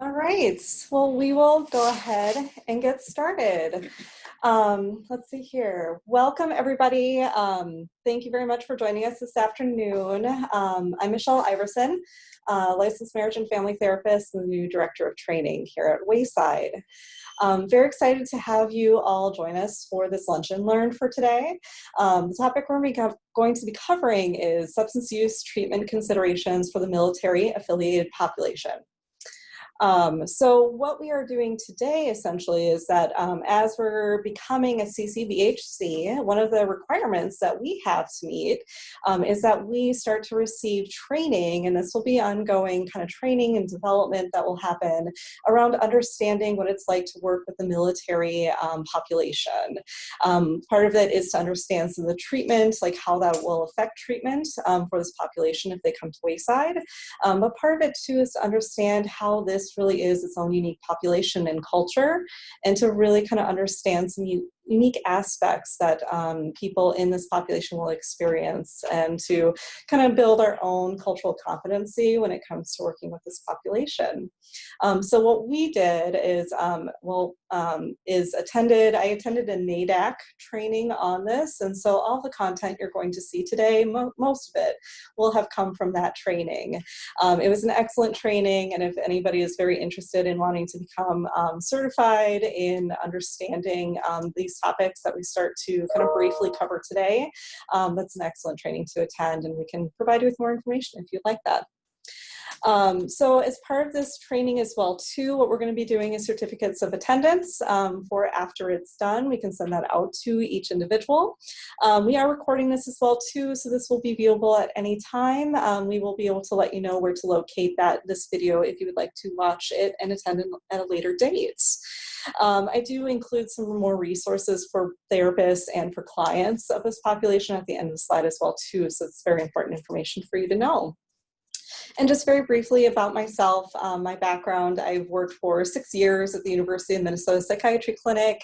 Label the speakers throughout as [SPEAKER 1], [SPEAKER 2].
[SPEAKER 1] All right, well, we will go ahead and get started. Let's see here. Welcome, everybody. Thank you very much for joining us this afternoon. I'm Michelle Iverson, licensed marriage and family therapist and the new director of training here at Wayside. Very excited to have you all join us for this Lunch and Learn for today. The topic we're going to be covering is substance use treatment considerations for the military-affiliated population. So what we are doing today essentially is that as we're becoming a CCBHC, one of the requirements that we have to meet is that we start to receive training, and this will be ongoing kind of training and development that will happen around understanding what it's like to work with the military population. Part of it is to understand some of the treatment, like how that will affect treatment for this population if they come to Wayside. But part of it too is to understand how this really is its own unique population and culture, and to really kind of understand some unique aspects that people in this population will experience, and to kind of build our own cultural competency when it comes to working with this population. So what we did is, I attended a NADAC training on this, and so all the content you're going to see today, most of it, will have come from that training. It was an excellent training, and if anybody is very interested in wanting to become certified in understanding these topics that we start to kind of briefly cover today, that's an excellent training to attend, and we can provide you with more information if you'd like that. So as part of this training as well too, what we're going to be doing is certificates of attendance for after it's done. We can send that out to each individual. We are recording this as well too, so this will be viewable at any time. We will be able to let you know where to locate this video if you would like to watch it and attend at a later date. I do include some more resources for therapists and for clients of this population at the end of the slide as well too, so it's very important information for you to know. And just very briefly about myself, my background, I've worked for 6 years at the University of Minnesota Psychiatry Clinic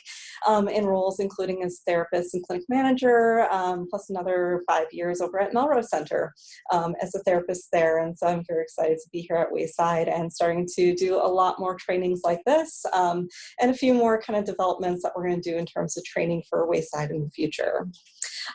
[SPEAKER 1] in roles including as therapist and clinic manager, plus another 5 years over at Melrose Center as a therapist there. And so I'm very excited to be here at Wayside and starting to do a lot more trainings like this, and a few more kind of developments that we're going to do in terms of training for Wayside in the future.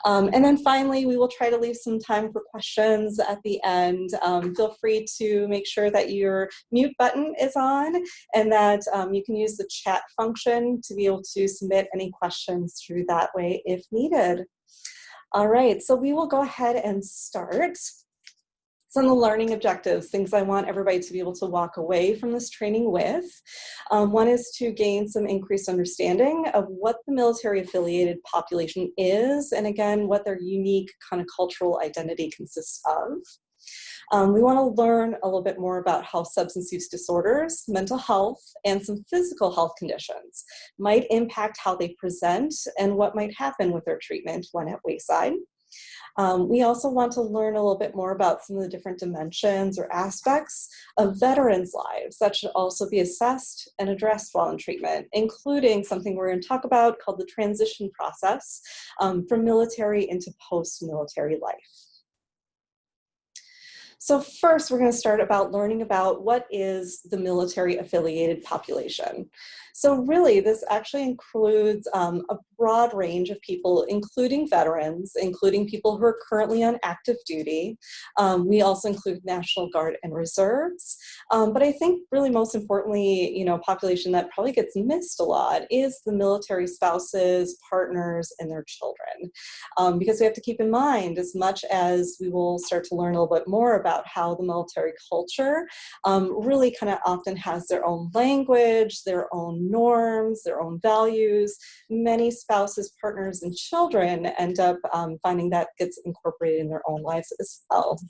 [SPEAKER 1] And then finally, we will try to leave some time for questions at the end. Feel free to make sure that your mute button is on, and that you can use the chat function to be able to submit any questions through that way if needed. All right, so we will go ahead and start. Some of the learning objectives, things I want everybody to be able to walk away from this training with. One is to gain some increased understanding of what the military-affiliated population is, and again, what their unique kind of cultural identity consists of. We want to learn a little bit more about how substance use disorders, mental health, and some physical health conditions might impact how they present and what might happen with their treatment when at Wayside. We also want to learn a little bit more about some of the different dimensions or aspects of veterans' lives that should also be assessed and addressed while in treatment, including something we're going to talk about called the transition process from military into post-military life. So first, we're going to start about learning about what is the military-affiliated population. So really, this actually includes a broad range of people, including veterans, including people who are currently on active duty. We also include National Guard and Reserves. But I think really most importantly, a population that probably gets missed a lot is the military spouses, partners, and their children. Because we have to keep in mind, as much as we will start to learn a little bit more about how the military culture really kind of often has their own language, their own norms, their own values. Many spouses, partners, and children end up finding that gets incorporated in their own lives as well.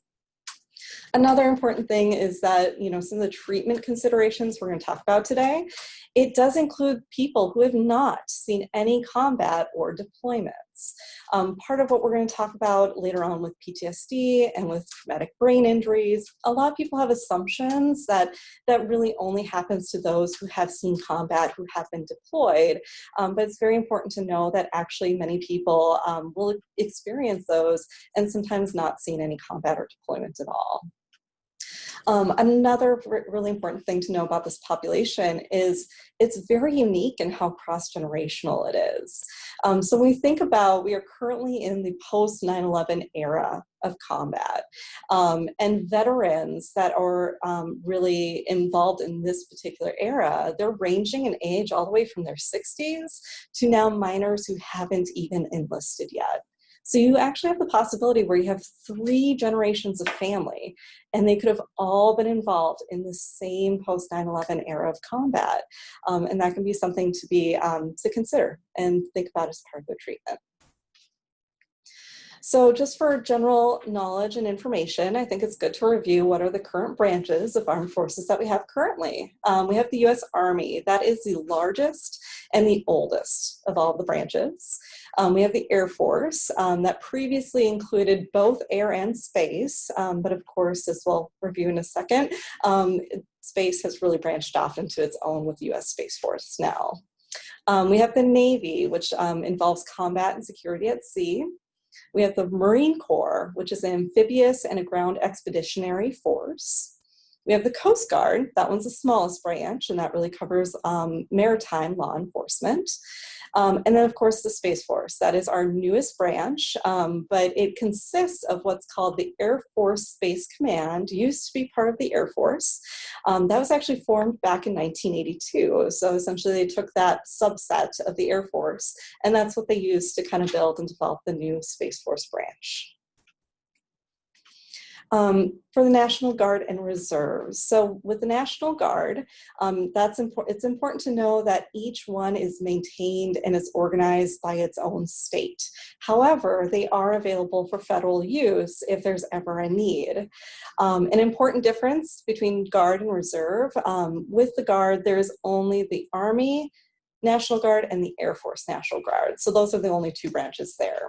[SPEAKER 1] Another important thing is that, some of the treatment considerations we're going to talk about today, it does include people who have not seen any combat or deployments. Part of what we're going to talk about later on with PTSD and with traumatic brain injuries, a lot of people have assumptions that really only happens to those who have seen combat, who have been deployed. But it's very important to know that actually many people will experience those and sometimes not seen any combat or deployment at all. Another really important thing to know about this population is it's very unique in how cross-generational it is. So when we think about, we are currently in the post 9/11 era of combat, and veterans that are really involved in this particular era, they're ranging in age all the way from their 60s to now minors who haven't even enlisted yet. So you actually have the possibility where you have 3 generations of family, and they could have all been involved in the same post 9/11 era of combat. And that can be something to be to consider and think about as part of the treatment. So just for general knowledge and information, I think it's good to review what are the current branches of armed forces that we have currently. We have the US Army. That is the largest and the oldest of all the branches. We have the Air Force that previously included both air and space, but of course, as we'll review in a second, space has really branched off into its own with the US Space Force now. We have the Navy, which involves combat and security at sea. We have the Marine Corps, which is an amphibious and a ground expeditionary force. We have the Coast Guard. That one's the smallest branch, and that really covers maritime law enforcement. And then, of course, the Space Force. That is our newest branch, but it consists of what's called the Air Force Space Command. Used to be part of the Air Force. That was actually formed back in 1982. So essentially, they took that subset of the Air Force, and that's what they used to kind of build and develop the new Space Force branch. For the National Guard and Reserves. So with the National Guard, it's important to know that each one is maintained and is organized by its own state. However, they are available for federal use if there's ever a need. An important difference between Guard and Reserve, with the Guard, there's only the Army National Guard and the Air Force National Guard. So those are the only 2 branches there.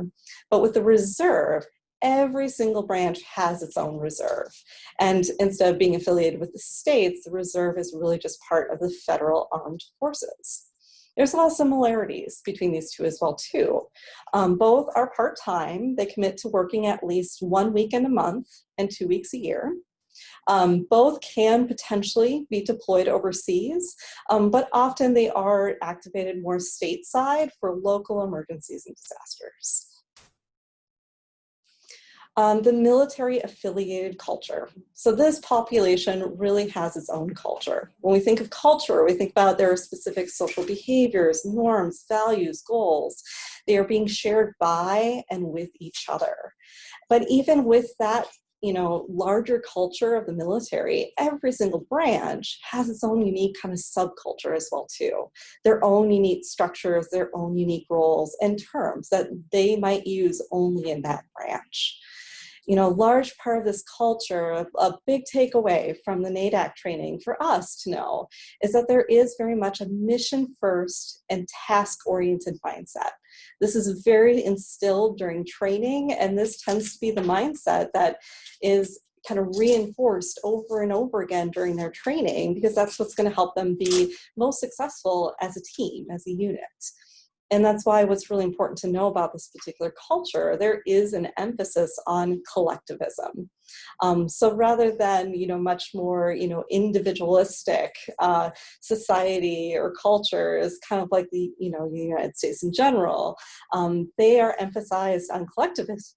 [SPEAKER 1] But with the Reserve, every single branch has its own reserve. And instead of being affiliated with the states, the reserve is really just part of the federal armed forces. There's a lot of similarities between these 2 as well, too. Both are part-time. They commit to working at least 1 weekend a month and 2 weeks a year. Both can potentially be deployed overseas, but often they are activated more stateside for local emergencies and disasters. The military affiliated culture. So this population really has its own culture. When we think of culture, we think about their specific social behaviors, norms, values, goals. They are being shared by and with each other. But even with that, larger culture of the military, every single branch has its own unique kind of subculture as well too. Their own unique structures, their own unique roles and terms that they might use only in that branch. Large part of this culture, a big takeaway from the NADAC training for us to know is that there is very much a mission first and task oriented mindset. This is very instilled during training, and this tends to be the mindset that is kind of reinforced over and over again during their training, because that's what's going to help them be most successful as a team, as a unit. And that's why what's really important to know about this particular culture, there is an emphasis on collectivism. So rather than, much more, individualistic society or culture is kind of like the United States in general, they are emphasized on collectivism,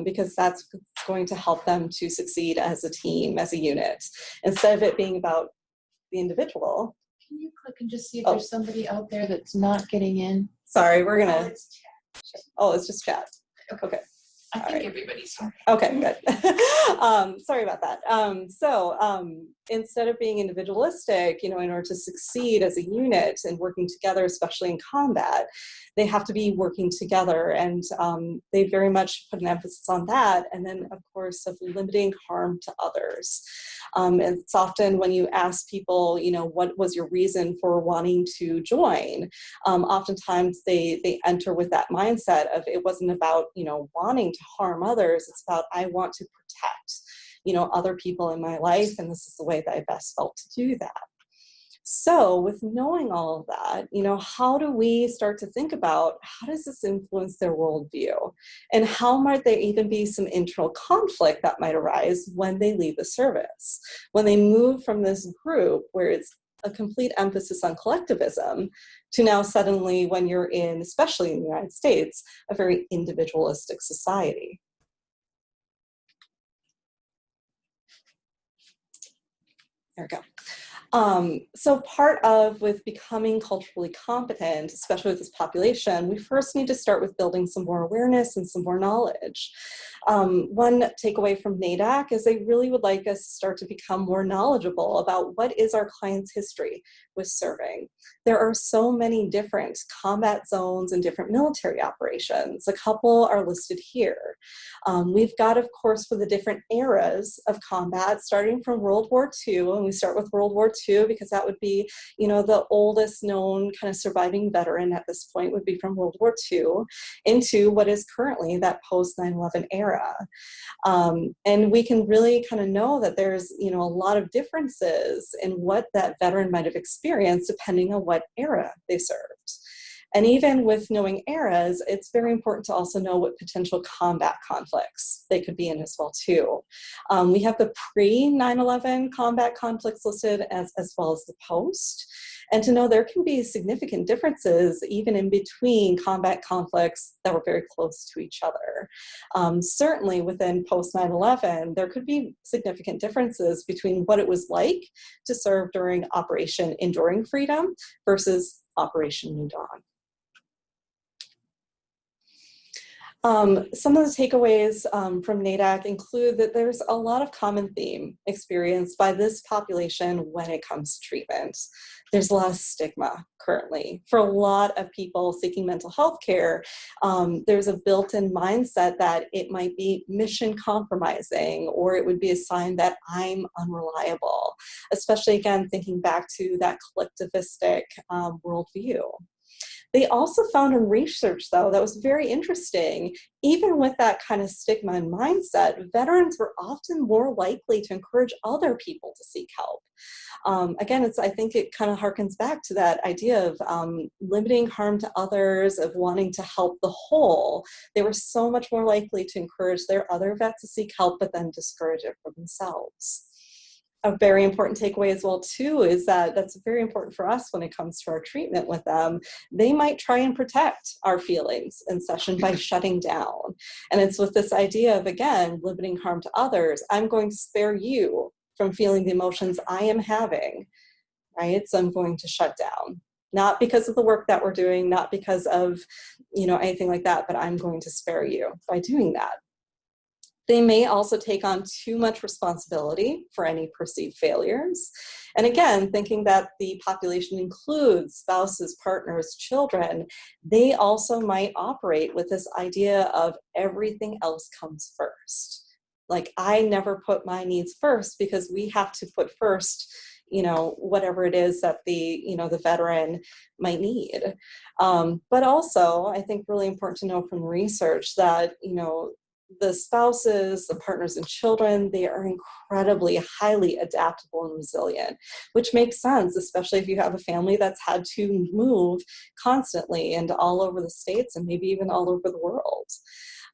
[SPEAKER 1] because that's going to help them to succeed as a team, as a unit, instead of it being about the individual.
[SPEAKER 2] Can you click and just see if there's somebody out there that's not getting in?
[SPEAKER 1] Sorry, we're gonna. It's chat. Oh, it's just chat. Okay.
[SPEAKER 2] I think everybody's here.
[SPEAKER 1] Okay, good. Sorry about that. Instead of being individualistic, in order to succeed as a unit and working together, especially in combat, they have to be working together, and they very much put an emphasis on that. And then, of course, of limiting harm to others. It's often when you ask people, what was your reason for wanting to join? Oftentimes they enter with that mindset of it wasn't about, wanting to harm others. It's about, I want to protect, other people in my life, and this is the way that I best felt to do that. So with knowing all of that, how do we start to think about how does this influence their worldview? And how might there even be some internal conflict that might arise when they leave the service? When they move from this group where it's a complete emphasis on collectivism to now suddenly when you're in, especially in the United States, a very individualistic society. There we go. So part of with becoming culturally competent, especially with this population, we first need to start with building some more awareness and some more knowledge. One takeaway from NADAC is they really would like us to start to become more knowledgeable about what is our client's history with serving. There are so many different combat zones and different military operations. A couple are listed here. We've got, of course, for the different eras of combat, starting from World War II, and we start with World War II because that would be, the oldest known kind of surviving veteran at this point would be from World War II, into what is currently that post 9/11 era. And we can really kind of know that there's, a lot of differences in what that veteran might have experienced depending on what era they served. And even with knowing eras, it's very important to also know what potential combat conflicts they could be in as well too. We have the pre-9/11 combat conflicts listed as well as the post. And to know there can be significant differences even in between combat conflicts that were very close to each other. Certainly within post 9/11, there could be significant differences between what it was like to serve during Operation Enduring Freedom versus Operation New Dawn. Some of the takeaways from NADAC include that there's a lot of common theme experienced by this population when it comes to treatment. There's a lot of stigma currently. For a lot of people seeking mental health care, there's a built-in mindset that it might be mission compromising or it would be a sign that I'm unreliable, especially again, thinking back to that collectivistic worldview. They also found in research, though, that was very interesting. Even with that kind of stigma and mindset, veterans were often more likely to encourage other people to seek help. Again, I think it kind of harkens back to that idea of limiting harm to others, of wanting to help the whole. They were so much more likely to encourage their other vets to seek help, but then discourage it for themselves. A very important takeaway as well too is that that's very important for us when it comes to our treatment with them. They might try and protect our feelings in session by shutting down. And it's with this idea of, again, limiting harm to others. I'm going to spare you from feeling the emotions I am having, right? So I'm going to shut down. Not because of the work that we're doing, not because of, anything like that, but I'm going to spare you by doing that. They may also take on too much responsibility for any perceived failures. And again, thinking that the population includes spouses, partners, children, they also might operate with this idea of everything else comes first. Like, I never put my needs first because we have to put first, whatever it is that the veteran might need. But also, I think really important to know from research that, the spouses, the partners and children, they are incredibly highly adaptable and resilient, which makes sense, especially if you have a family that's had to move constantly and all over the States and maybe even all over the world.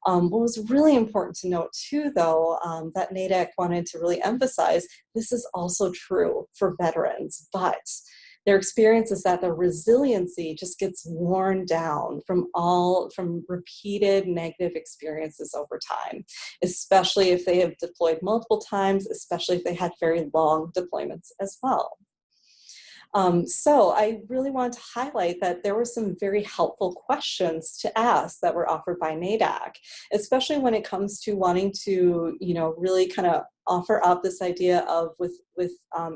[SPEAKER 1] What was really important to note too, though, that NADAC wanted to really emphasize, this is also true for veterans, but their experience is that the resiliency just gets worn down from repeated negative experiences over time, especially if they have deployed multiple times, especially if they had very long deployments as well. So I really want to highlight that there were some very helpful questions to ask that were offered by NADAC, especially when it comes to wanting to, really kind of offer up this idea of with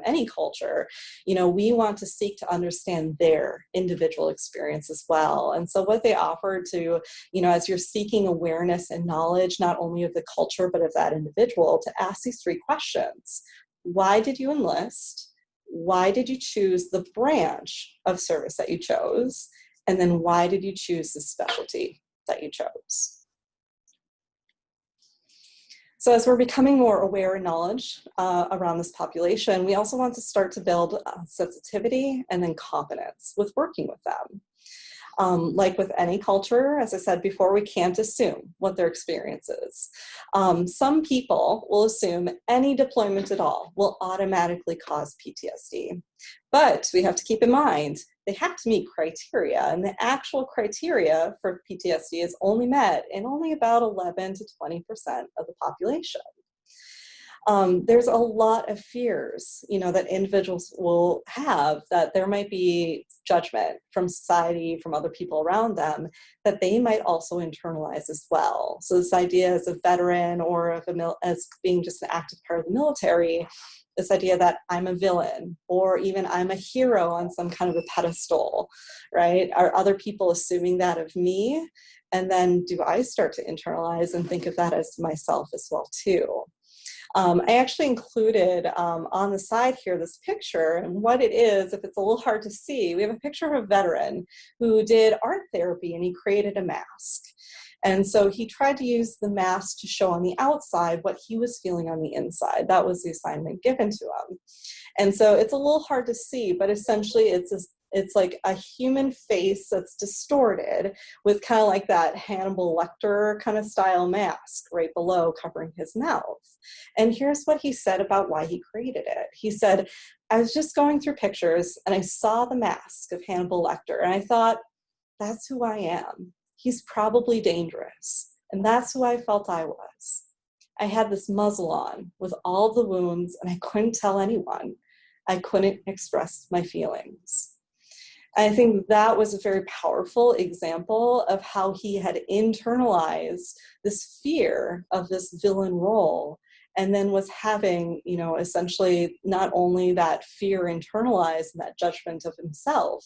[SPEAKER 1] any culture, we want to seek to understand their individual experience as well. And so what they offered to, as you're seeking awareness and knowledge, not only of the culture, but of that individual, to ask these three questions. Why did you enlist? Why did you choose the branch of service that you chose? And then why did you choose the specialty that you chose? So as we're becoming more aware and knowledge around this population, we also want to start to build sensitivity and then confidence with working with them. Like with any culture, as I said before, we can't assume what their experience is. Some people will assume any deployment at all will automatically cause PTSD. But we have to keep in mind, they have to meet criteria, and the actual criteria for PTSD is only met in only about 11 to 20% of the population. There's a lot of fears, that individuals will have, that there might be judgment from society, from other people around them, that they might also internalize as well. So this idea as a veteran or as being just an active part of the military, this idea that I'm a villain or even I'm a hero on some kind of a pedestal, right? Are other people assuming that of me? And then do I start to internalize and think of that as myself as well too? I actually included on the side here this picture, and what it is, if it's a little hard to see, we have a picture of a veteran who did art therapy and he created a mask. And so he tried to use the mask to show on the outside what he was feeling on the inside. That was the assignment given to him. And so it's a little hard to see, but essentially it's like a human face that's distorted with kind of like that Hannibal Lecter kind of style mask right below covering his mouth. And here's what he said about why he created it. He said, I was just going through pictures and I saw the mask of Hannibal Lecter and I thought, that's who I am. He's probably dangerous. And that's who I felt I was. I had this muzzle on with all the wounds and I couldn't tell anyone. I couldn't express my feelings. I think that was a very powerful example of how he had internalized this fear of this villain role, and then was having, essentially not only that fear internalized and that judgment of himself,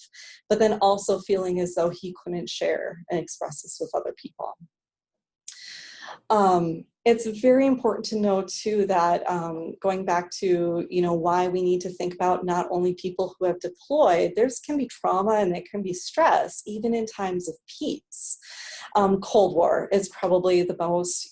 [SPEAKER 1] but then also feeling as though he couldn't share and express this with other people. It's very important to know too that going back to why we need to think about not only people who have deployed, can be trauma and there can be stress even in times of peace. Cold War is probably the most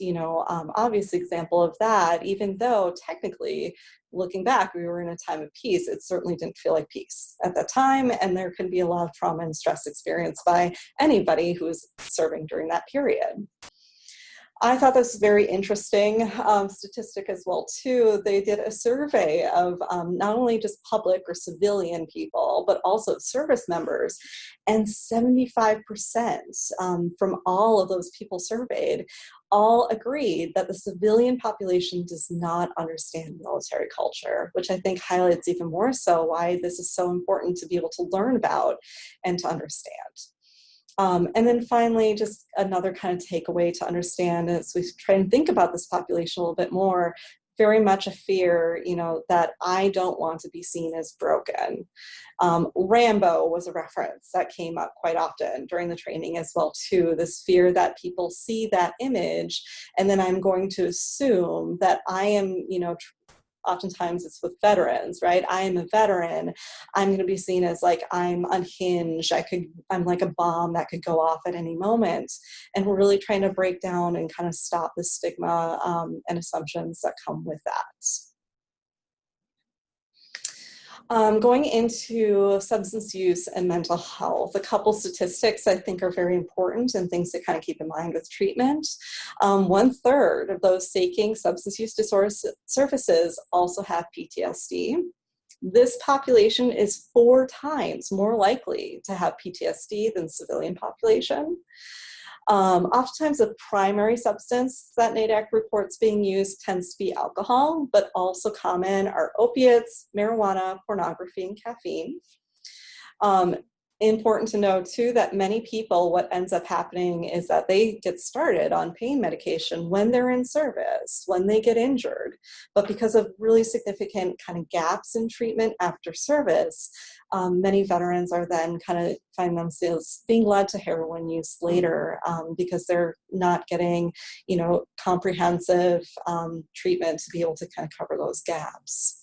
[SPEAKER 1] obvious example of that, even though technically looking back we were in a time of peace. It certainly didn't feel like peace at that time, and there can be a lot of trauma and stress experienced by anybody who is serving during that period. I thought this was very interesting statistic as well too. They did a survey of not only just public or civilian people, but also service members, and 75% from all of those people surveyed all agreed that the civilian population does not understand military culture, which I think highlights even more so why this is so important to be able to learn about and to understand. And then finally, just another kind of takeaway to understand as we try and think about this population a little bit more, very much a fear, that I don't want to be seen as broken. Rambo was a reference that came up quite often during the training as well too, this fear that people see that image and then I'm going to assume that I am, oftentimes it's with veterans, right? I am a veteran. I'm going to be seen as like I'm unhinged. I'm like a bomb that could go off at any moment. And we're really trying to break down and kind of stop the stigma and assumptions that come with that. Going into substance use and mental health, a couple statistics I think are very important and things to kind of keep in mind with treatment. 1/3 of those seeking substance use disorder services also have PTSD. This population is 4 times more likely to have PTSD than civilian population. Oftentimes the primary substance that NADAC reports being used tends to be alcohol, but also common are opiates, marijuana, pornography, and caffeine. Important to know too that many people, what ends up happening is that they get started on pain medication when they're in service, when they get injured. But because of really significant kind of gaps in treatment after service, many veterans are then kind of find themselves being led to heroin use later because they're not getting, comprehensive treatment to be able to kind of cover those gaps.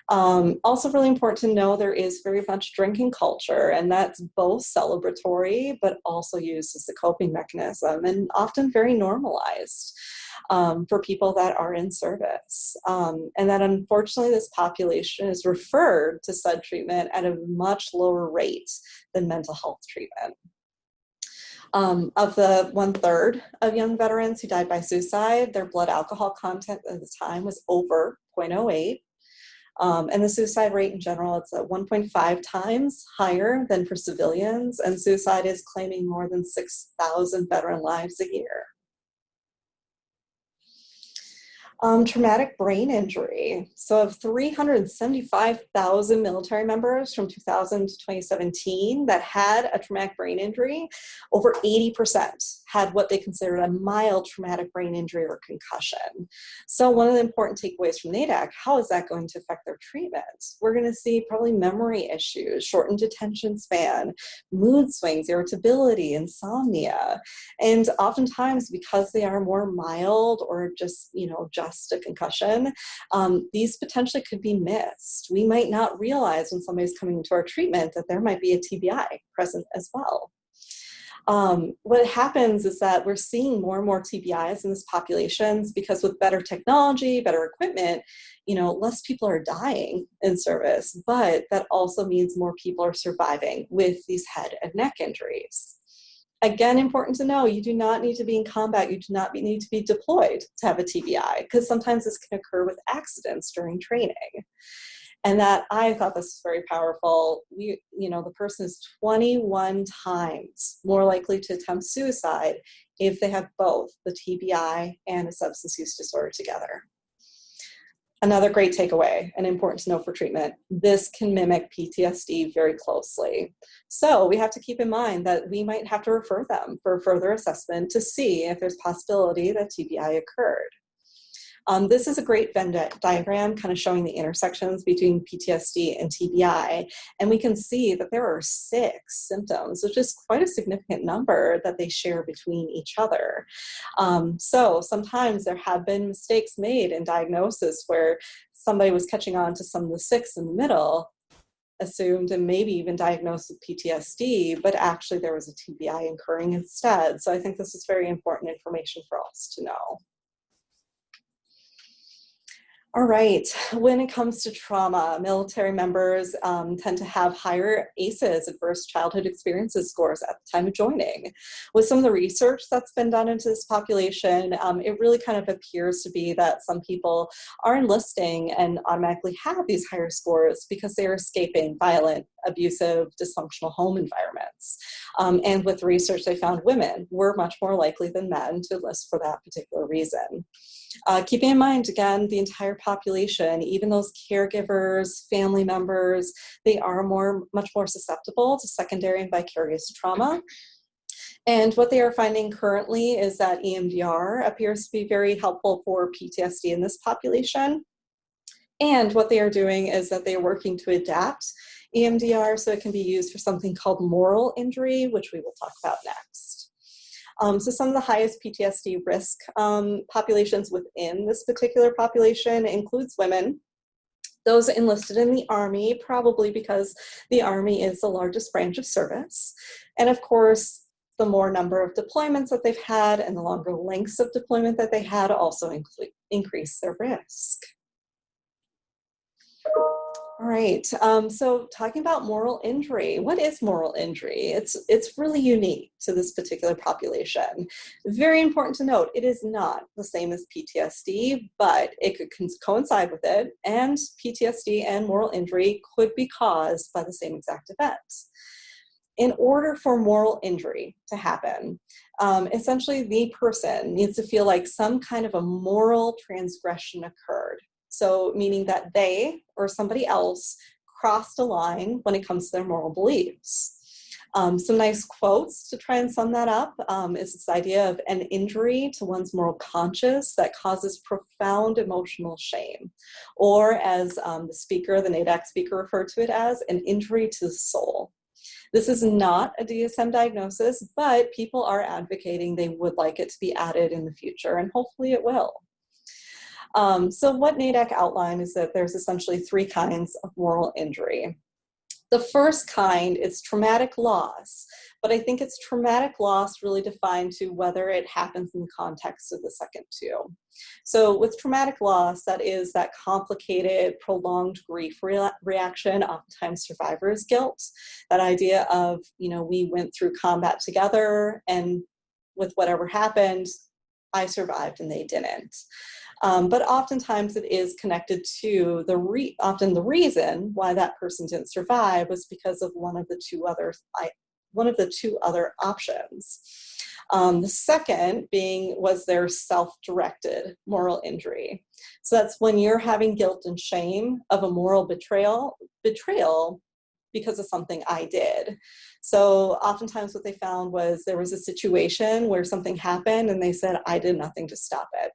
[SPEAKER 1] Also really important to know there is very much drinking culture, and that's both celebratory but also used as a coping mechanism and often very normalized. for people that are in service. And that unfortunately this population is referred to SUD treatment at a much lower rate than mental health treatment. Of the 1/3 of young veterans who died by suicide, their blood alcohol content at the time was over 0.08. And the suicide rate in general, it's at 1.5 times higher than for civilians, and suicide is claiming more than 6,000 veteran lives a year. Traumatic brain injury. So of 375,000 military members from 2000 to 2017 that had a traumatic brain injury, over 80% had what they considered a mild traumatic brain injury or concussion. So one of the important takeaways from NADAC, how is that going to affect their treatment? We're going to see probably memory issues, shortened attention span, mood swings, irritability, insomnia. And oftentimes, because they are more mild or just a concussion, these potentially could be missed. We might not realize when somebody's coming into our treatment that there might be a TBI present as well. What happens is that we're seeing more and more TBIs in this populations because with better technology, better equipment, less people are dying in service, but that also means more people are surviving with these head and neck injuries. Again, important to know, you do not need to be in combat, you do not need to be deployed to have a TBI, because sometimes this can occur with accidents during training. And that, I thought this was very powerful. The person is 21 times more likely to attempt suicide if they have both the TBI and a substance use disorder together. Another great takeaway and important to know for treatment, this can mimic PTSD very closely. So we have to keep in mind that we might have to refer them for further assessment to see if there's possibility that TBI occurred. This is a great Venn diagram kind of showing the intersections between PTSD and TBI. And we can see that there are 6 symptoms, which is quite a significant number that they share between each other. So sometimes there have been mistakes made in diagnosis where somebody was catching on to some of the 6 in the middle, assumed and maybe even diagnosed with PTSD, but actually there was a TBI occurring instead. So I think this is very important information for us to know. All right, when it comes to trauma, military members tend to have higher ACEs, adverse childhood experiences scores, at the time of joining. With some of the research that's been done into this population, it really kind of appears to be that some people are enlisting and automatically have these higher scores because they are escaping violent, abusive, dysfunctional home environments. And with research, they found women were much more likely than men to enlist for that particular reason. Keeping in mind, again, the entire population, even those caregivers, family members, they are much more susceptible to secondary and vicarious trauma. And what they are finding currently is that EMDR appears to be very helpful for PTSD in this population. And what they are doing is that they are working to adapt EMDR so it can be used for something called moral injury, which we will talk about next. So some of the highest PTSD risk populations within this particular population includes women, those enlisted in the Army, probably because the Army is the largest branch of service. And of course, the more number of deployments that they've had and the longer lengths of deployment that they had also increase their risk. All right, so talking about moral injury, what is moral injury? It's really unique to this particular population. Very important to note, it is not the same as PTSD, but it could coincide with it, and PTSD and moral injury could be caused by the same exact event. In order for moral injury to happen, essentially the person needs to feel like some kind of a moral transgression occurred. So meaning that they or somebody else crossed a line when it comes to their moral beliefs. Some nice quotes to try and sum that up is this idea of an injury to one's moral conscience that causes profound emotional shame. Or as the NADAC speaker referred to it as, an injury to the soul. This is not a DSM diagnosis, but people are advocating they would like it to be added in the future, and hopefully it will. So what NADAC outlined is that there's essentially 3 kinds of moral injury. The first kind is traumatic loss, but I think it's traumatic loss really defined to whether it happens in the context of the second two. So with traumatic loss, that is that complicated, prolonged grief reaction, oftentimes survivor's guilt, that idea of, we went through combat together and with whatever happened, I survived and they didn't. But oftentimes it is connected to often the reason why that person didn't survive was because of one of the two other options. The second was their self-directed moral injury. So that's when you're having guilt and shame of a moral betrayal because of something I did. So oftentimes what they found was there was a situation where something happened and they said, I did nothing to stop it.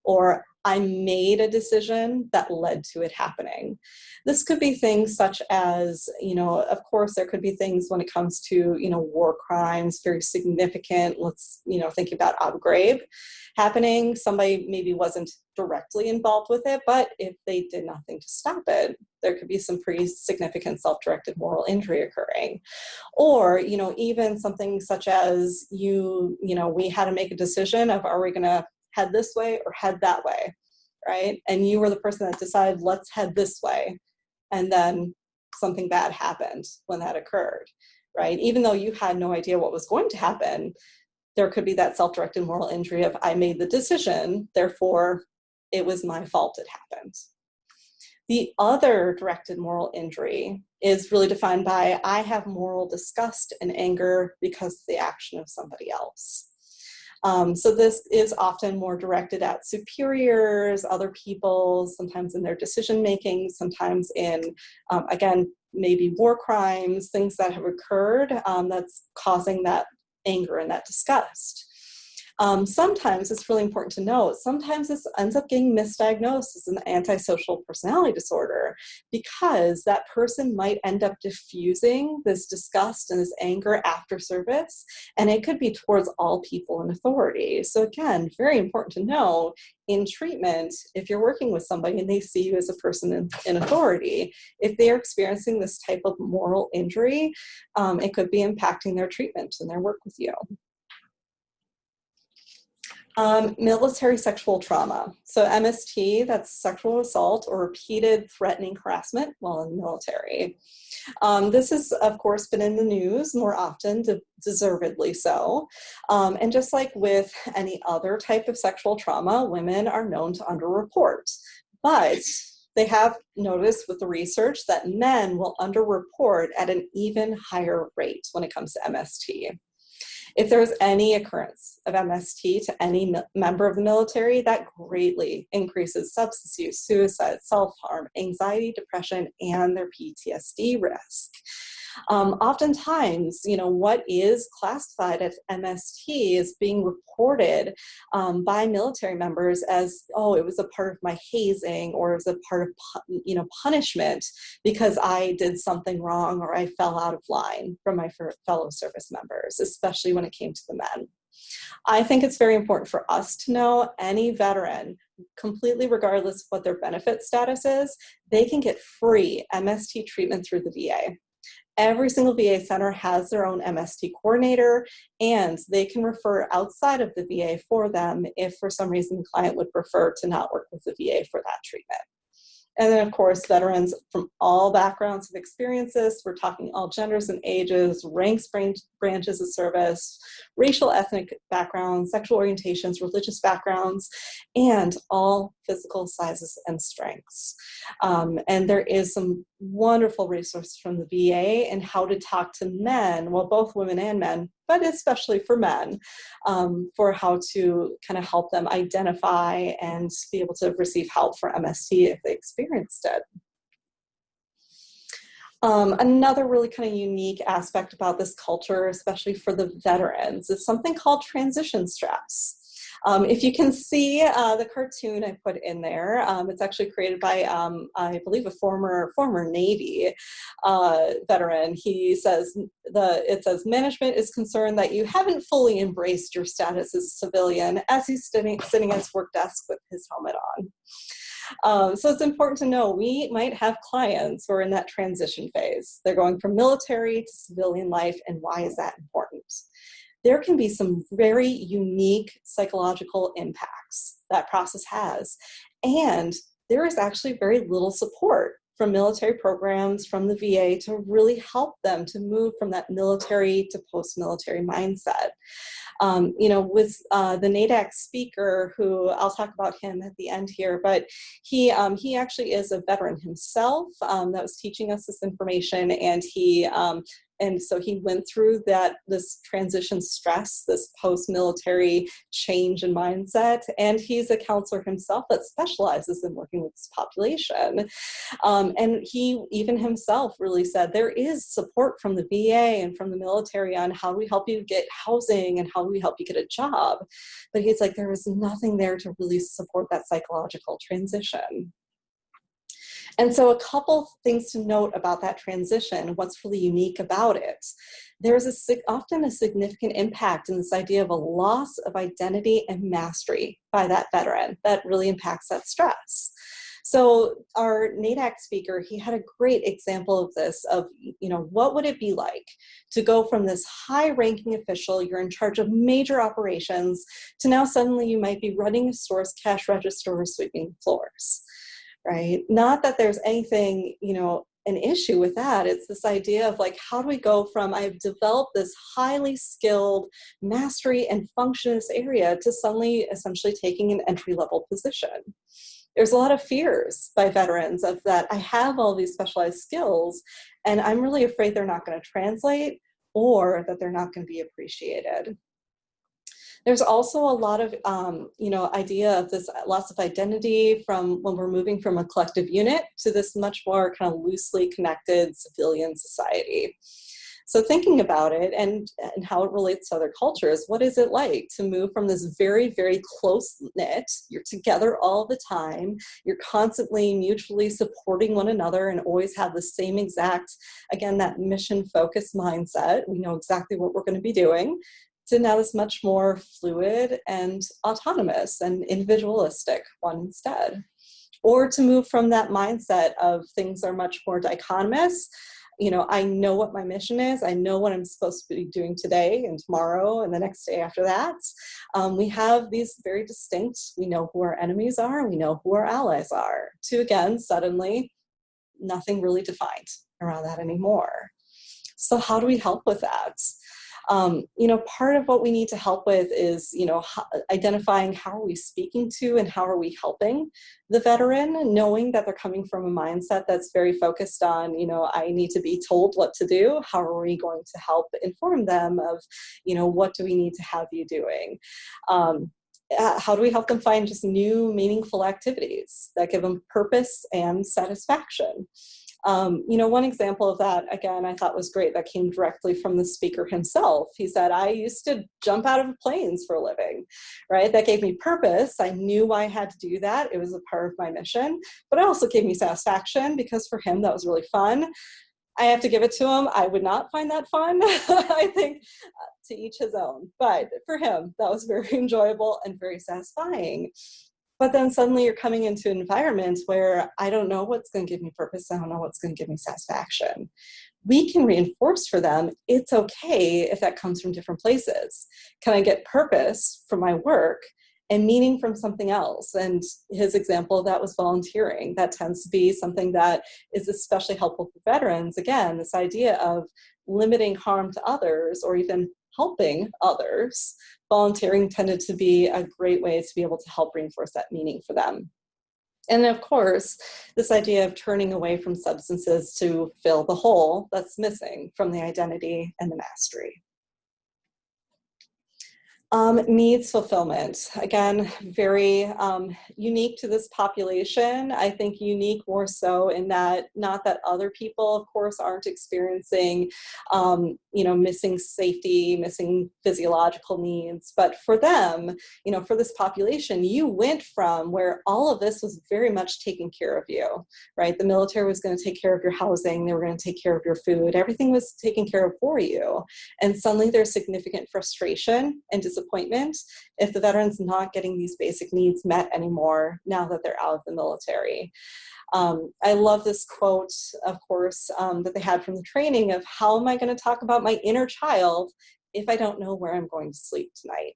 [SPEAKER 1] Or I made a decision that led to it happening. This could be things such as, of course, there could be things when it comes to, war crimes, very significant. Let's, think about Abu Ghraib happening. Somebody maybe wasn't directly involved with it, but if they did nothing to stop it, there could be some pretty significant self-directed moral injury occurring. Or, even something such as we had to make a decision of, are we going to head this way or head that way, right? And you were the person that decided, let's head this way. And then something bad happened when that occurred, right? Even though you had no idea what was going to happen, there could be that self-directed moral injury of, I made the decision, therefore it was my fault it happened. The other directed moral injury is really defined by, I have moral disgust and anger because of the action of somebody else. So this is often more directed at superiors, other people, sometimes in their decision-making, sometimes in, again, maybe war crimes, things that have occurred that's causing that anger and that disgust. Sometimes it's really important to note, sometimes this ends up getting misdiagnosed as an antisocial personality disorder because that person might end up diffusing this disgust and this anger after service, and it could be towards all people in authority. So again, very important to know in treatment, if you're working with somebody and they see you as a person in authority, if they're experiencing this type of moral injury, it could be impacting their treatment and their work with you. Military sexual trauma. So MST, that's sexual assault or repeated threatening harassment while in the military. This has, of course, been in the news more often, deservedly so. And just like with any other type of sexual trauma, women are known to underreport. But they have noticed with the research that men will underreport at an even higher rate when it comes to MST. If there's any occurrence of MST to any member of the military, that greatly increases substance use, suicide, self-harm, anxiety, depression, and their PTSD risk. Oftentimes, what is classified as MST is being reported by military members as, oh, it was a part of my hazing, or it was a part of, punishment because I did something wrong or I fell out of line from my fellow service members, especially when it came to the men. I think it's very important for us to know any veteran, completely regardless of what their benefit status is, they can get free MST treatment through the VA. Every single VA center has their own MST coordinator, and they can refer outside of the VA for them if for some reason the client would prefer to not work with the VA for that treatment. And then, of course, veterans from all backgrounds of experiences. We're talking all genders and ages, ranks, branches of service, racial, ethnic backgrounds, sexual orientations, religious backgrounds, and all physical sizes and strengths. And there is some wonderful resources from the VA and how to talk to men, well, both women and men, but especially for men, for how to kind of help them identify and be able to receive help for MST if they experienced it. Another really kind of unique aspect about this culture, especially for the veterans, is something called transition stress. If you can see the cartoon I put in there, it's actually created by, I believe, a former Navy veteran. He says, it says, management is concerned that you haven't fully embraced your status as a civilian, as he's sitting at his work desk with his helmet on. So it's important to know we might have clients who are in that transition phase. They're going from military to civilian life, and why is that important? There can be some very unique psychological impacts that process has, and there is actually very little support from military programs, from the VA, to really help them to move from that military to post-military mindset. With the NADAC speaker, who I'll talk about him at the end here, but he actually is a veteran himself that was teaching us this information, and so he went through this transition stress, this post-military change in mindset, and he's a counselor himself that specializes in working with this population. And he even himself really said there is support from the VA and from the military on how do we help you get housing and how do we help you get a job. But he's like, there was nothing there to really support that psychological transition. And so a couple things to note about that transition, what's really unique about it. There's often a significant impact in this idea of a loss of identity and mastery by that veteran that really impacts that stress. So our NADAC speaker, he had a great example of this, of, what would it be like to go from this high-ranking official, you're in charge of major operations, to now suddenly you might be running a store's cash register or sweeping floors. Right? Not that there's anything, an issue with that. It's this idea of like, how do we go from I've developed this highly skilled mastery and function in this area to suddenly essentially taking an entry-level position? There's a lot of fears by veterans of that. I have all these specialized skills and I'm really afraid they're not going to translate or that they're not going to be appreciated. There's also a lot of, idea of this loss of identity from when we're moving from a collective unit to this much more kind of loosely connected civilian society. So thinking about it and how it relates to other cultures, what is it like to move from this very, very close-knit, you're together all the time, you're constantly mutually supporting one another and always have the same exact, again, that mission-focused mindset, we know exactly what we're going to be doing, to now this much more fluid and autonomous and individualistic one instead. Or to move from that mindset of things are much more dichotomous. I know what my mission is. I know what I'm supposed to be doing today and tomorrow and the next day after that. We have these very distinct, we know who our enemies are, we know who our allies are. To again, suddenly, nothing really defined around that anymore. So how do we help with that? Part of what we need to help with is, identifying how are we speaking to and how are we helping the veteran, knowing that they're coming from a mindset that's very focused on, I need to be told what to do. How are we going to help inform them of, what do we need to have you doing? How do we help them find just new, meaningful activities that give them purpose and satisfaction? One example of that, again, I thought was great, that came directly from the speaker himself. He said, I used to jump out of planes for a living, right? That gave me purpose. I knew I had to do that. It was a part of my mission, but it also gave me satisfaction because for him, that was really fun. I have to give it to him. I would not find that fun. I think to each his own, but for him, that was very enjoyable and very satisfying. But then suddenly you're coming into an environment where I don't know what's going to give me purpose. I don't know what's going to give me satisfaction. We can reinforce for them, it's okay if that comes from different places. Can I get purpose from my work and meaning from something else? And his example of that was volunteering. That tends to be something that is especially helpful for veterans. Again, this idea of limiting harm to others or even helping others. Volunteering tended to be a great way to be able to help reinforce that meaning for them. And of course, this idea of turning away from substances to fill the hole that's missing from the identity and the mastery. Needs fulfillment, again, very unique to this population. I think unique more so in that, not that other people, of course, aren't experiencing, missing safety, missing physiological needs, but for them, for this population, you went from where all of this was very much taken care of you, right? The military was going to take care of your housing, they were going to take care of your food, everything was taken care of for you. And suddenly there's significant frustration and disappointment disappointment if the veteran's not getting these basic needs met anymore now that they're out of the military. I love this quote, of course, that they had from the training of, how am I going to talk about my inner child if I don't know where I'm going to sleep tonight?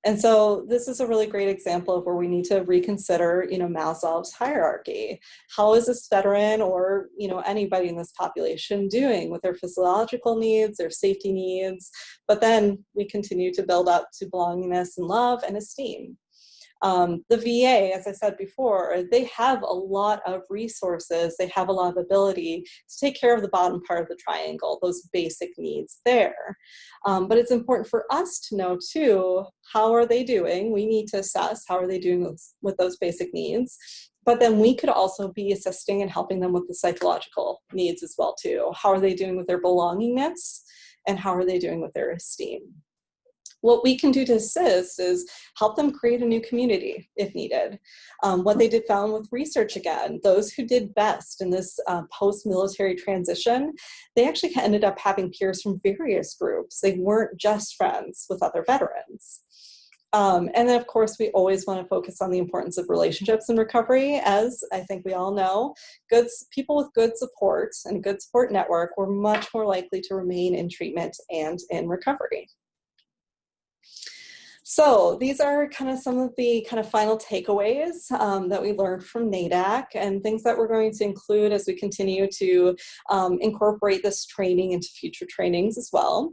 [SPEAKER 1] And so this is a really great example of where we need to reconsider, Maslow's hierarchy. How is this veteran, or, anybody in this population, doing with their physiological needs, their safety needs? But then we continue to build up to belongingness and love and esteem. The VA, as I said before, they have a lot of resources. They have a lot of ability to take care of the bottom part of the triangle, those basic needs there. But it's important for us to know, too, how are they doing? We need to assess how are they doing with those basic needs. But then we could also be assisting and helping them with the psychological needs as well, too. How are they doing with their belongingness? And how are they doing with their esteem? What we can do to assist is help them create a new community if needed. What they found with research, again, those who did best in this post-military transition, they actually ended up having peers from various groups. They weren't just friends with other veterans. And then, of course, we always want to focus on the importance of relationships in recovery. As I think we all know, people with good support and a good support network were much more likely to remain in treatment and in recovery. So these are kind of some of the kind of final takeaways that we learned from NADAC, and things that we're going to include as we continue to incorporate this training into future trainings as well.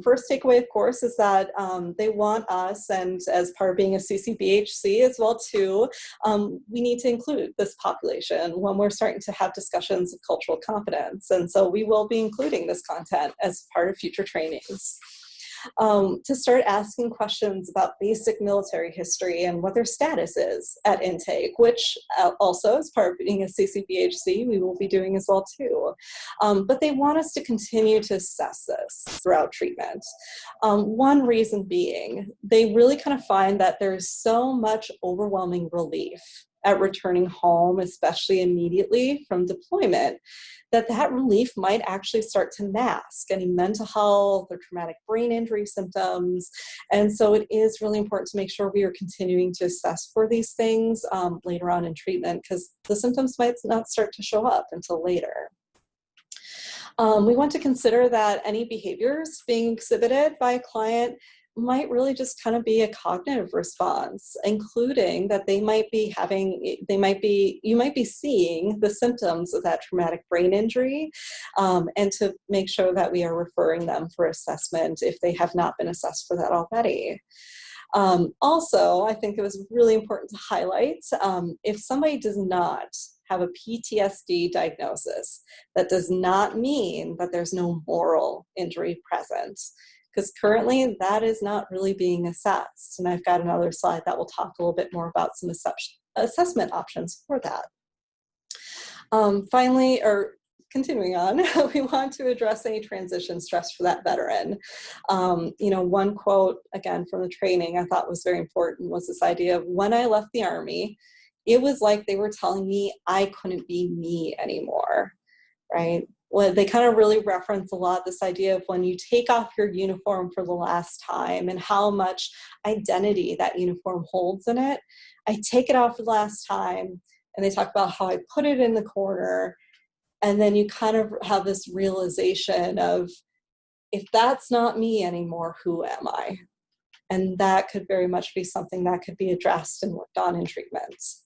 [SPEAKER 1] First takeaway, of course, is that they want us, and as part of being a CCBHC as well too, we need to include this population when we're starting to have discussions of cultural competence. And so we will be including this content as part of future trainings. To start asking questions about basic military history and what their status is at intake, which also, as part of being a CCBHC, we will be doing as well too. But they want us to continue to assess this throughout treatment. One reason being, they really kind of find that there's so much overwhelming relief at returning home, especially immediately from deployment, that relief might actually start to mask any mental health or traumatic brain injury symptoms. And so it is really important to make sure we are continuing to assess for these things later on in treatment, because the symptoms might not start to show up until later. We want to consider that any behaviors being exhibited by a client might really just kind of be a cognitive response, including that you might be seeing the symptoms of that traumatic brain injury, and to make sure that we are referring them for assessment if they have not been assessed for that already. Also, I think it was really important to highlight, if somebody does not have a PTSD diagnosis, that does not mean that there's no moral injury present, because currently that is not really being assessed. And I've got another slide that will talk a little bit more about some assessment options for that. Finally, or continuing on, we want to address any transition stress for that veteran. One quote, again, from the training I thought was very important was this idea of, when I left the Army, it was like they were telling me I couldn't be me anymore, right? Well, they kind of really reference a lot this idea of when you take off your uniform for the last time and how much identity that uniform holds in it. I take it off for the last time, and they talk about how I put it in the corner, and then you kind of have this realization of, if that's not me anymore, who am I? And that could very much be something that could be addressed and worked on in treatments.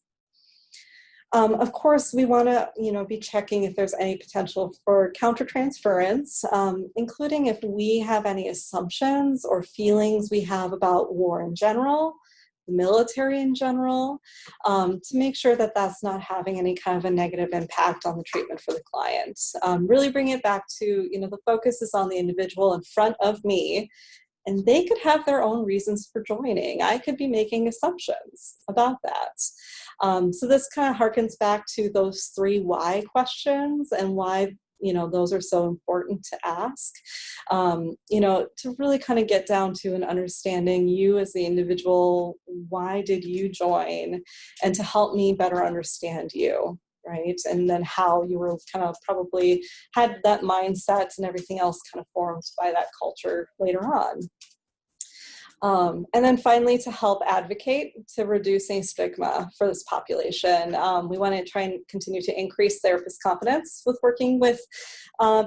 [SPEAKER 1] Of course, we want to, be checking if there's any potential for countertransference, including if we have any assumptions or feelings we have about war in general, the military in general, to make sure that that's not having any kind of a negative impact on the treatment for the client. Really bring it back to, the focus is on the individual in front of me, and they could have their own reasons for joining. I could be making assumptions about that. So this kind of harkens back to those 3 why questions, and why, those are so important to ask, to really kind of get down to an understanding you as the individual, why did you join, and to help me better understand you, right? And then how you were kind of probably had that mindset and everything else kind of formed by that culture later on. And then finally, to help advocate to reducing stigma for this population. We want to try and continue to increase therapist confidence with working with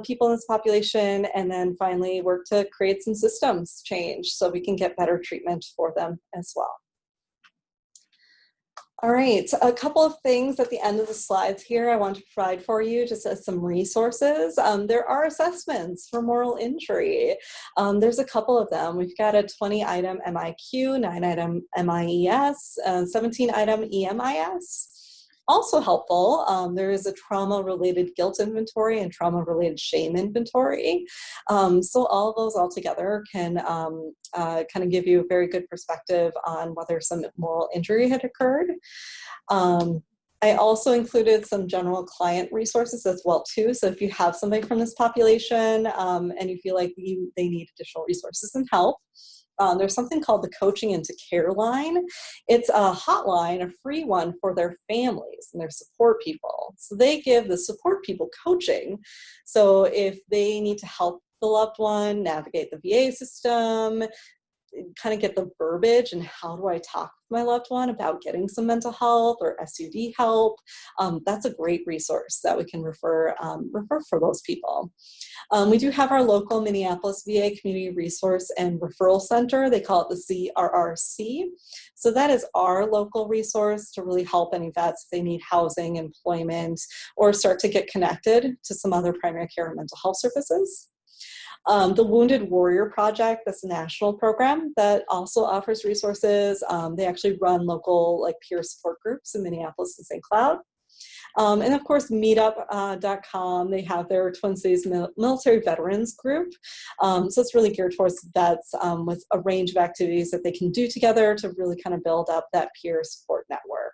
[SPEAKER 1] people in this population, and then finally work to create some systems change so we can get better treatment for them as well. All right, a couple of things at the end of the slides here I want to provide for you just as some resources. There are assessments for moral injury. There's a couple of them. We've got a 20-item MIQ, 9-item MIES, 17-item EMIS. Also helpful, there is a trauma-related guilt inventory and trauma-related shame inventory. So all of those all together can kind of give you a very good perspective on whether some moral injury had occurred. I also included some general client resources as well too. So if you have somebody from this population and you feel like they need additional resources and help, there's something called the Coaching into Care line. It's a hotline, a free one for their families and their support people. So they give the support people coaching. So if they need to help the loved one navigate the VA system, kind of get the verbiage and how do I talk with my loved one about getting some mental health or SUD help, that's a great resource that we can refer for those people. We do have our local Minneapolis VA Community Resource and Referral Center. They call it the CRRC. So that is our local resource to really help any vets if they need housing, employment, or start to get connected to some other primary care and mental health services. The Wounded Warrior Project, that's a national program that also offers resources. They actually run local peer support groups in Minneapolis and St. Cloud. And of course, meetup.com, they have their Twin Cities Military Veterans Group. So it's really geared towards vets with a range of activities that they can do together to really kind of build up that peer support network.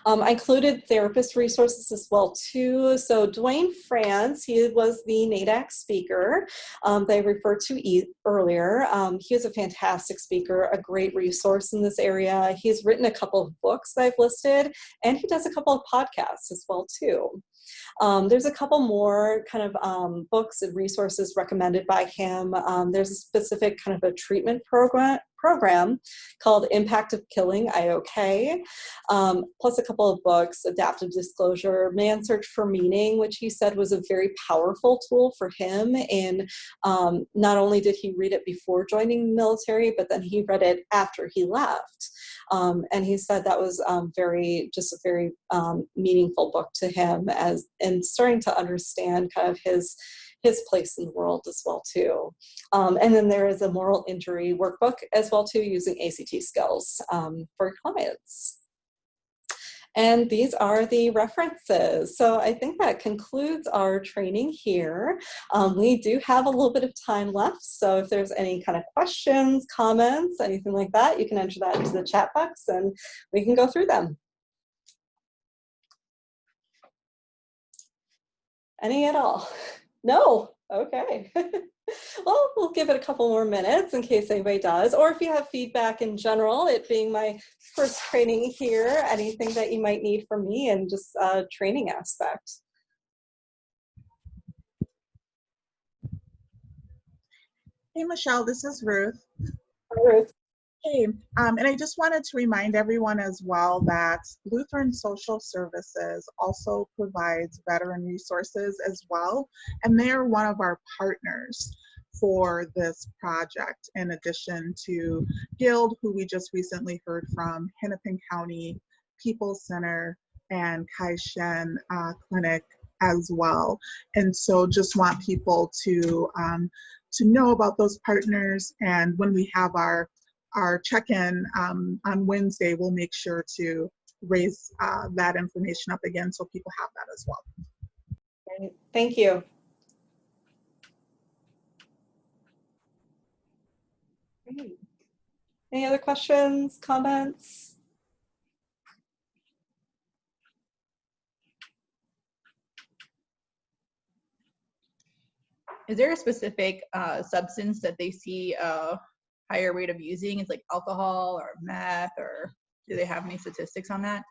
[SPEAKER 1] I included therapist resources as well too. So Dwayne France, he was the NADAC speaker that I referred to earlier. He is a fantastic speaker, a great resource in this area. He's written a couple of books that I've listed, and he does a couple of podcasts as well too. There's a couple more kind of books and resources recommended by him. There's a specific kind of a treatment program called Impact of Killing, IOK, plus a couple of books, Adaptive Disclosure, Man's Search for Meaning, which he said was a very powerful tool for him. And not only did he read it before joining the military, but then he read it after he left. And he said that was a very meaningful book to him and starting to understand kind of his place in the world as well too. And then there is a moral injury workbook as well too, using ACT skills for clients. And these are the references. So I think that concludes our training here. We do have a little bit of time left. So if there's any kind of questions, comments, anything like that, you can enter that into the chat box and we can go through them. Any at all? No? Okay. Well, we'll give it a couple more minutes in case anybody does, or if you have feedback in general, it being my first training here, anything that you might need from me and just training aspect.
[SPEAKER 3] Hey, Michelle, this is Ruth.
[SPEAKER 1] Hi, Ruth.
[SPEAKER 3] Hey, and I just wanted to remind everyone as well that Lutheran Social Services also provides veteran resources as well, and they're one of our partners for this project, in addition to Guild, who we just recently heard from, Hennepin County, People's Center, and Kai Shen Clinic as well. And so just want people to know about those partners, and when we have our check-in on Wednesday, we'll make sure to raise that information up again so people have that as well.
[SPEAKER 1] Great. Thank you. Great. Any other questions, comments?
[SPEAKER 4] Is there a specific substance that they see a higher rate of using? Is like alcohol or meth, or do they have any statistics on that?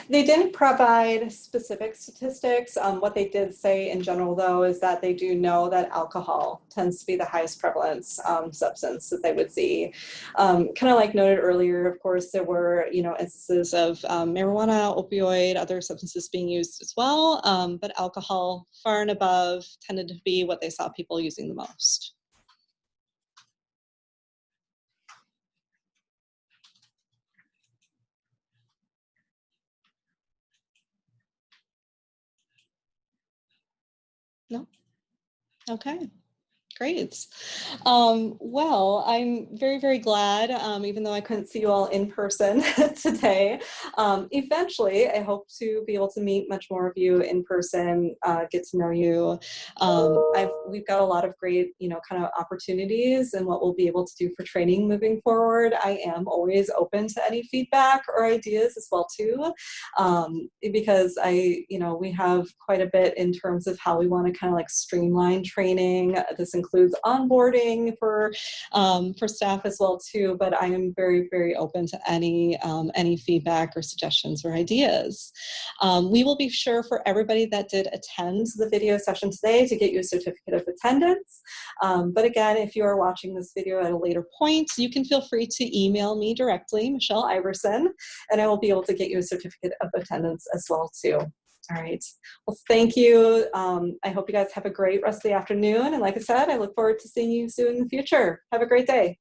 [SPEAKER 1] They didn't provide specific statistics. What they did say in general, though, is that they do know that alcohol tends to be the highest prevalence substance that they would see. Kind of like noted earlier, of course, there were, instances of marijuana, opioid, other substances being used as well, but alcohol far and above tended to be what they saw people using the most. No? Okay. Great. Well, I'm very, very glad, even though I couldn't see you all in person today. Eventually, I hope to be able to meet much more of you in person, get to know you. We've got a lot of great, kind of opportunities and what we'll be able to do for training moving forward. I am always open to any feedback or ideas as well, too, because we have quite a bit in terms of how we want to kind of like streamline training. This includes onboarding for staff as well too, but I am very, very open to any feedback or suggestions or ideas. We will be sure for everybody that did attend the video session today to get you a certificate of attendance. But again, if you are watching this video at a later point, you can feel free to email me directly, Michelle Iverson, and I will be able to get you a certificate of attendance as well too. All right. Well, thank you. I hope you guys have a great rest of the afternoon. And like I said, I look forward to seeing you soon in the future. Have a great day.